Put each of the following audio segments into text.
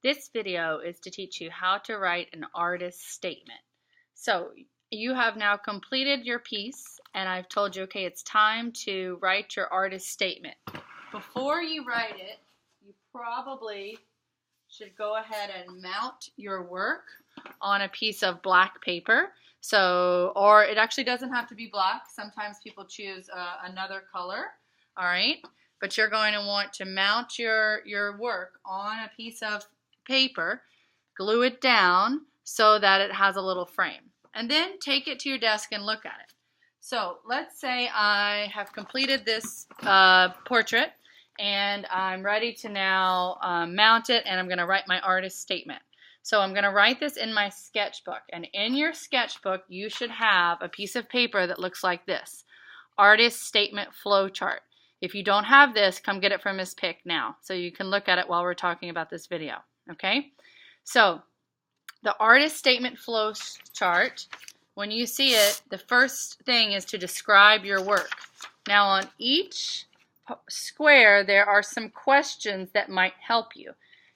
This video is to teach you how to write an artist statement. So you have now completed your piece and I've told you, okay, it's time to write your artist statement. Before you write it, you probably should go ahead and mount your work on a piece of black paper. Or it actually doesn't have to be black. Sometimes people choose another color, all right? But you're going to want to mount your work on a piece of paper, glue it down so that it has a little frame, and then take it to your desk and look at it. So let's say I have completed this portrait and I'm ready to now mount it, and I'm going to write my artist statement. So I'm going to write this in my sketchbook, and in your sketchbook you should have a piece of paper that looks like this, artist statement flow chart. If you don't have this, come get it from Miss Pick now so you can look at it while we're talking about this video. Okay, so the artist statement flow chart, when you see it, the first thing is to describe your work. Now on each square there are some questions that might help you.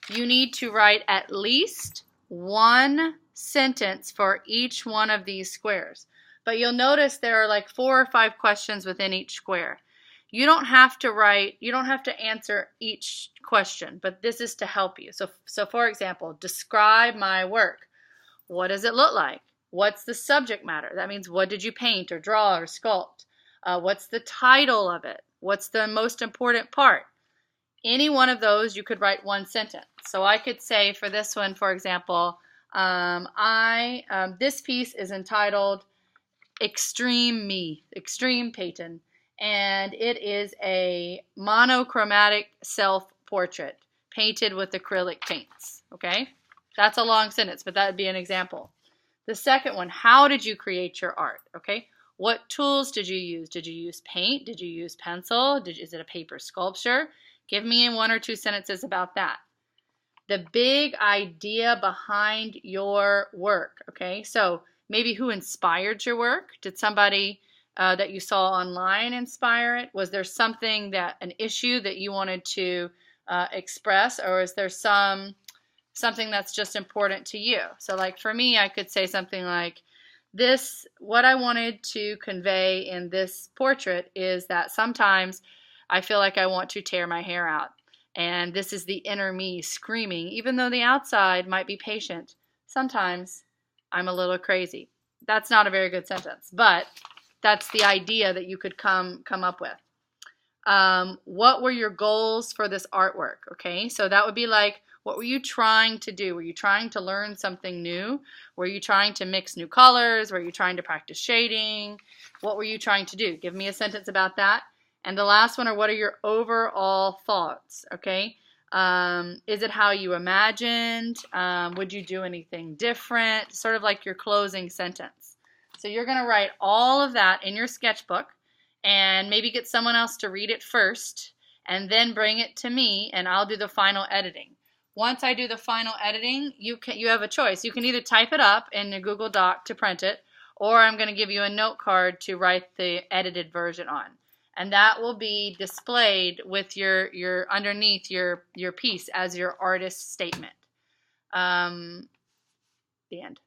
You need to write at least one sentence for each one of these squares. But you'll notice there are like 4 or 5 questions within each square. You don't have to answer each question, but this is to help you. So for example, describe my work. What does it look like? What's the subject matter? That means what did you paint or draw or sculpt? What's the title of it? What's the most important part? Any one of those you could write one sentence. So I could say for this one, for example, this piece is entitled Extreme Me, Extreme Peyton. And it is a monochromatic self-portrait painted with acrylic paints, okay? That's a long sentence, but that would be an example. The second one, how did you create your art, okay? What tools did you use? Did you use paint? Did you use pencil? Is it a paper sculpture? Give me 1 or 2 sentences about that. The big idea behind your work, okay? So maybe who inspired your work? Did somebody that you saw online inspire it? Was there something an issue that you wanted to express, or is there something that's just important to you? So like for me, I could say something like this, what I wanted to convey in this portrait is that sometimes I feel like I want to tear my hair out, and this is the inner me screaming, even though the outside might be patient. Sometimes I'm a little crazy. That's not a very good sentence, but that's the idea that you could come up with. What were your goals for this artwork? Okay, so that would be like, what were you trying to do? Were you trying to learn something new? Were you trying to mix new colors? Were you trying to practice shading? What were you trying to do? Give me a sentence about that. And the last one are, what are your overall thoughts? Okay, is it how you imagined? Would you do anything different? Sort of like your closing sentence. So you're going to write all of that in your sketchbook and maybe get someone else to read it first and then bring it to me, and I'll do the final editing. Once I do the final editing, you have a choice. You can either type it up in a Google Doc to print it, or I'm going to give you a note card to write the edited version on. And that will be displayed with your underneath your piece as your artist statement. The end.